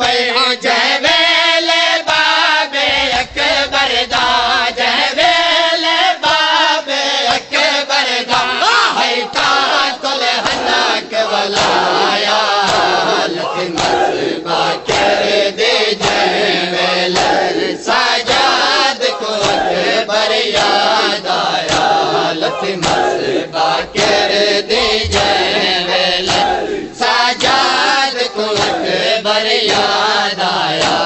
पई जंहिं वेले बाबे अकबर दा जंहिं वेले बाबे अकबर दा हैता कुल हनक वलाया मसबा कर दे जंहिं वेले साजाद को अकबर याद आया मसबा कर दे जंहिं वेले साजाद को अकबर याद आया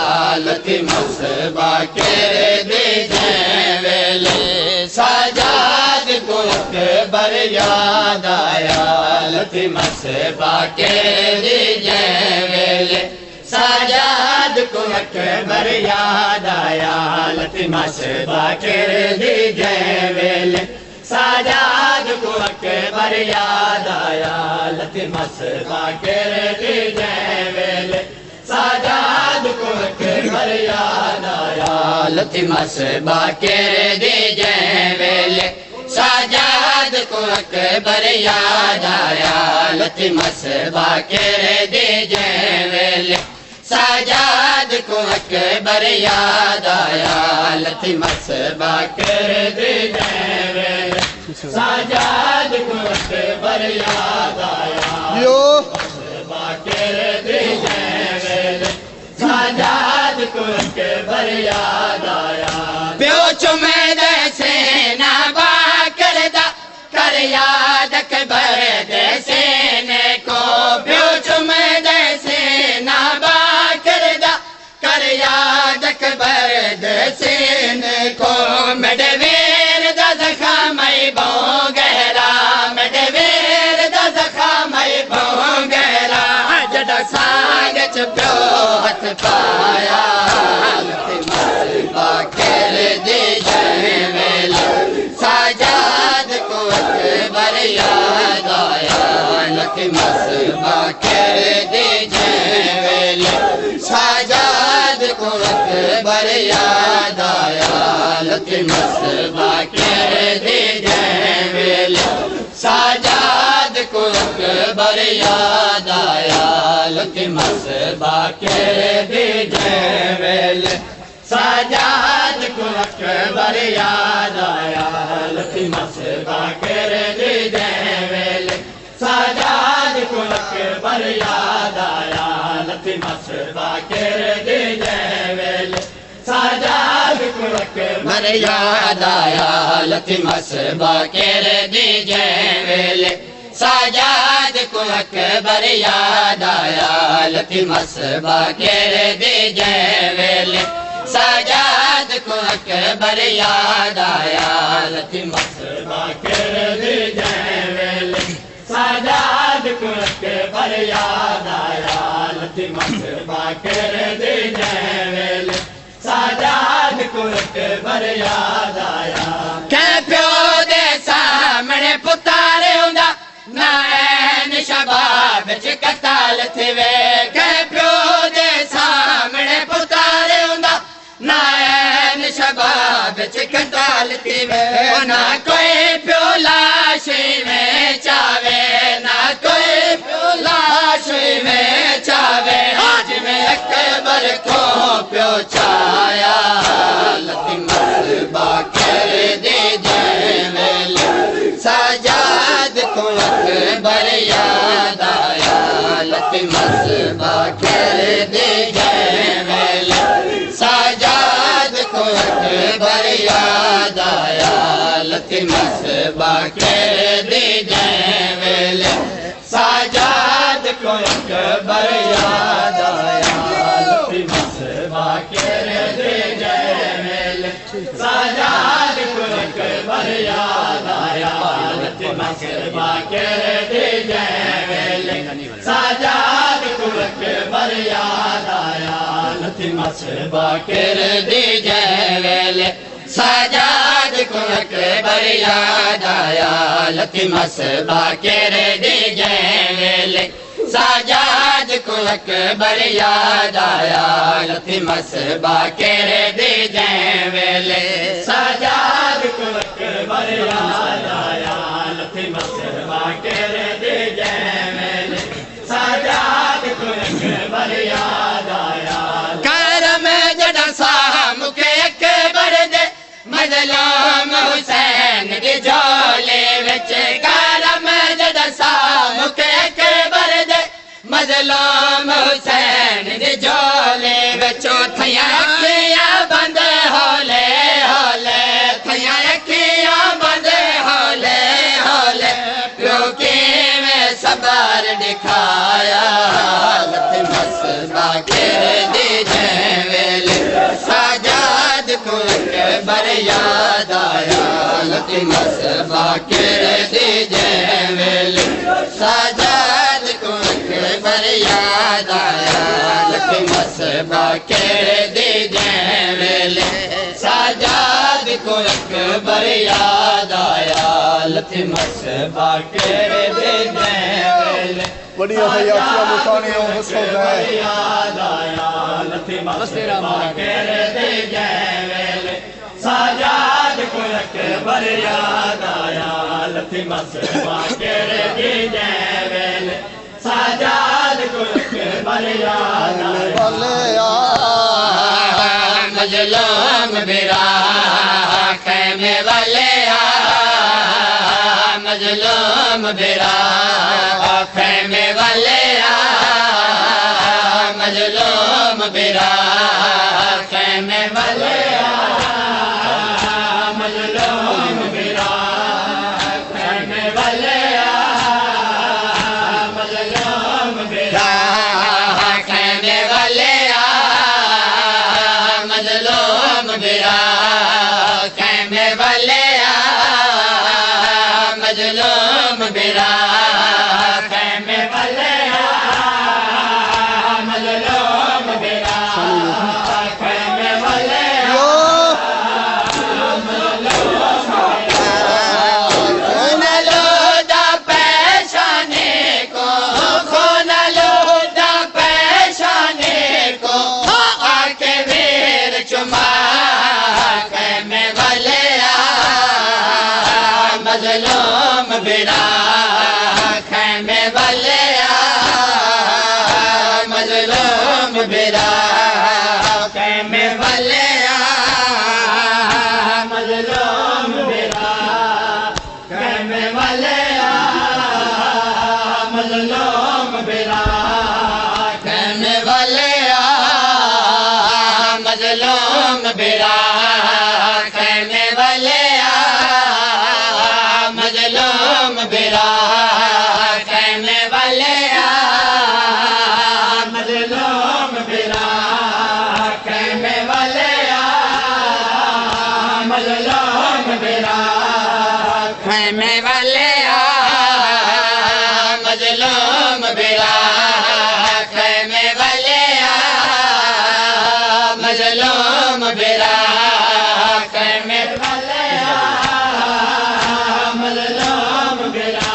मसबा कर दे जंहिं वेले साजाद को अकबर याद आया मसबा कर दे जंहिं वेले साजाद को अकबर याद आया मसबा कर दे जंहिं वेले साजाद को अकबर याद आया मसबा कर दे जंहिं वेले साजाद को अकबर याद आया मसबा कर दे जंहिं वेले साजाद को अकबर याद आया मसबा कर दे जंहिं वेले साजाद को अकबर याद आया मसबा कर दे जंहिं वेले साजाद को अकबर याद आया मसबा कर दे जंहिं वेले साजाद को अकबर याद आया प्यो चुमे दे सेना बा करदा कर याद अकबर दे सेने को प्यो चुमे दे सेना बा करदा कर याद अकबर दे सेने को मेरे वीर दा ज़ख़ामई बहु गहरा मेरे वीर दा ज़ख़ामई बहु गहरा जॾा साग च पियो हथ पाया मसबा कर दे जंहिं वेले साजाद को अकबर याद आया मसबा कर दे जंहिं वेले साजाद को अकबर याद आया मसबा कर दे जंहिं वेले साजाद को अकबर याद आया मसबा कर दे जंहिं वेले साजाद को अकबर याद आया मसबा कर दे जंहिं वेले साजाद को अकबर याद आया मसबा कर दे जंहिं वेले साजाद को अकबर याद आया मसबा कर दे जंहिं वेले साजाद को अकबर याद आया मसबा कर दे जंहिं वेले साजाद को अकबर याद आया मसबा कर दे जंहिं वेले साजाद को अकबर याद आया मसबा कर दे जंहिं वेले साजाद को अकबर याद आया कै प्यो दे सामने पुतार हुंदा ना ऐन शबाब च कताल थिवे कै प्यो दे सामने पुतार हुंदा ना ऐन शबाब च कताल थिवे ना कोई प्यो लाश में चावे ना कोई प्यो लाश में चावे आज में अकबर को प्यो छाया मसबा कर दे जंहिं वेले साजाद को अकबर याद आया मसबा कर दे जंहिं वेले साजाद को अकबर याद आया मसबा कर दे जंहिं वेले साजाद को अकबर याद आया मसबा कर दे जंहिं वेले साजाद को अकबर याद आया मसबा कर दे जंहिं वेले साजाद को अकबर याद आया मसबा कर दे जंहिं वेले साजाद को अकबर याद आया मसबा कर दे जंहिं वेले साजाद को अकबर याद आया मसबा कर दे जंहिं वेले साजाद को अकबर याद आया मसबा कर दे जंहिं वेले साजाद को अकबर याद आया मजलूम हुसैन दी झोली विच करम जद सामुख अकबर दे मजलूम हुसैन दी झोली विच थियां अखियां बंद होले होले थियां अखियां बंद होले होले क्योंकि मैं सबर दिखाया लथ मसबा कर दी जैवेल साजाद को अकबर याद आया लथ मसबा कर दी जैवेल साजाद को अकबर याद आया लथ मसबा कर दी जैवेल साजाद को अकबर याद आया लथ मसबा कर दी जैवेल बड़िया हयातियां मुताने हुसैन याद आया लथ मसबा कर दी जैवेल साजाद को अकबर याद आया लथ मसबा कर दी जैवेल साजाद को अकबर याद आया मजलूम बिरा खैमे वाले मजलूम बिरा खैमे वाले मजलूम बिरा खैमे वाले मजलूम बिरा खैमे वाले मजलूम बिरा खैमे वाले मजलूम बिरा खैमे वाले मजलूम बिरा खैमे वाले मजलूम बिरा खैमे वाले खून लोदा पेशाने को खून लोदा पेशाने को आके वीर चुमा खैमे वाले मजलूम बिरा खैमे वाले मजलूम बिरा खैमे वाले मजलूम बिरा खैमे वाले मजलूम बिरा खैमे वाले मजलूम बिरा खैमे वाले मजलूम बिरा खैमे वाले मजलूम बिरा खैमे वाले मजलूम बिरा खैमे वाले मजलूम बिरा खैमे वाले मजलूम बिरा खैमे वाले मजलूम बिरा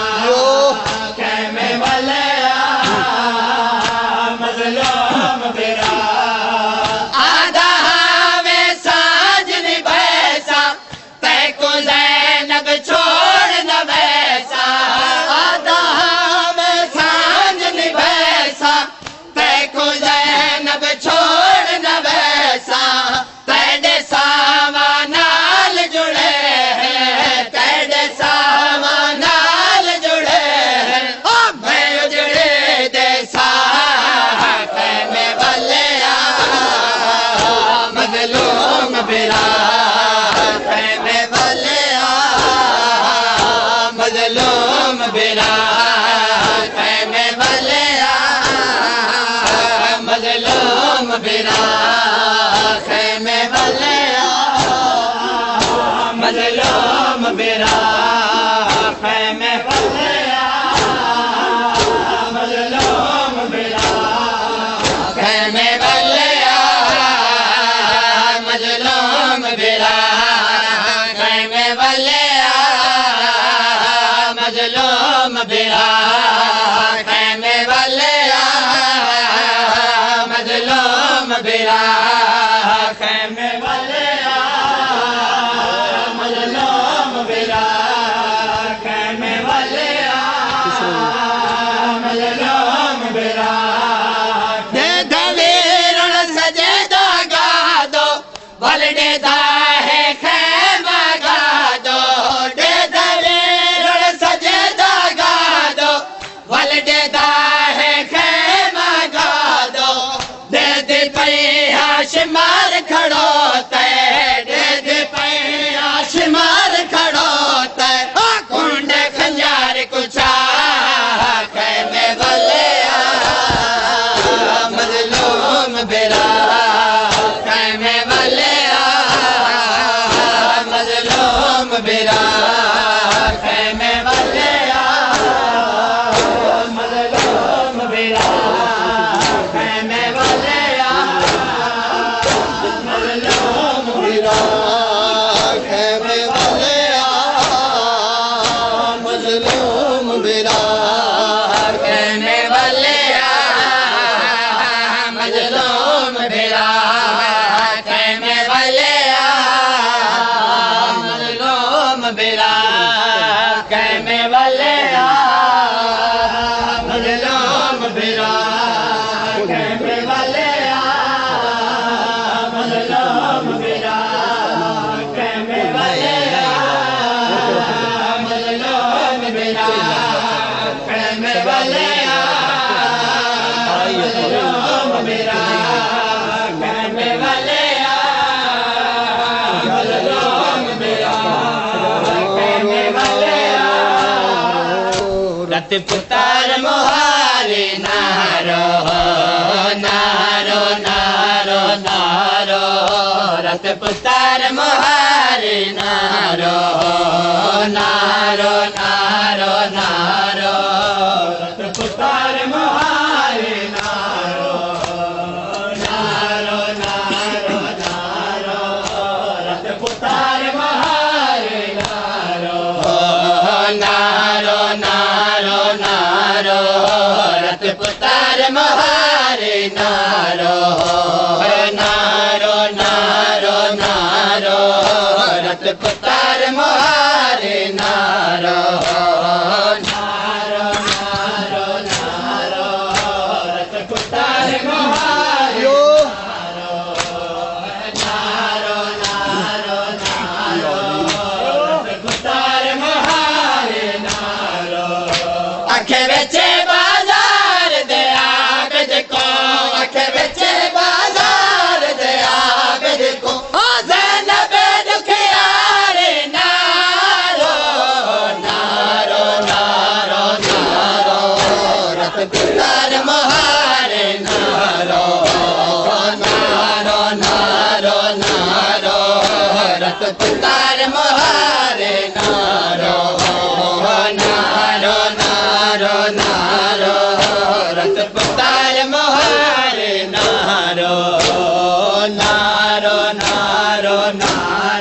खैमे वाले मजलूम बिरा आधा में साँझ निभैसा तै को ज़ैनब छोड़ न वैसा आधा में साँझ निभैसा तै को ज़ैनब छोड़ न वैसा तेरे सामानाल जुड़े हैं तेरे सामानाल जुड़े हैं मैं उजड़े देसा खैमे वाले मजलूम बिरा खैमे वाले मजलूम बिरा खैमे वाले मजलूम बिरा खैमे वाले मजलूम बिरा खैमे वाले मजलूम बिरा खैमे वाले मजलूम बिरा खैमे वाले मजलूम बिरा खैमे वाले मजलूम बिरा खैमे वाले मजलूम बिरा खैमे वाले मजलूम बिरा दे धवीरण सजे दा गा दो बलडे दा है खैमा बिरा खैमे वाले मजलूम बिरा खैमे वाले मजलूम बिरा खैमे वाले मजलूम बिरा खैमे वाले मजलूम बिरा खैमे वाले मजलूम बिरा खैमे वाले मजलूम बिरा खैमे वाले मजलूम बिरा खैमे वाले मजलूम बिरा खैमे वाले मजलूम बिरा खैमे वाले मजलूम बिरा खैमे वाले रत पुतार मोहारे नारो नारो नारो नारो रत पुतार मोहारे नारो नारो नारो नारो रत पुतार मोहारे नारो नारो नारो नारो रत पुतार मोहारे नारो नारो नारो नारो रत पुतार मोहारे नारो नारो नारो नारो रत पुतार मोहारे नारो नारो नारो नारो रत पुतार मोहारे यो नारो नारो नारो रत पुतार मोहारे नारो आखे बेचे बाजार दे आबद को आखे बेचे बाजार दे आबद को ओ ज़ैनब दुखियारे नारो नारो नारो नारो रत पुतार मोहारे नारो नारो नारो नारो रत पुतार मोहारे नारो नारो नारो नारो रत पुतार मोहारे नारो नारो नारो नारो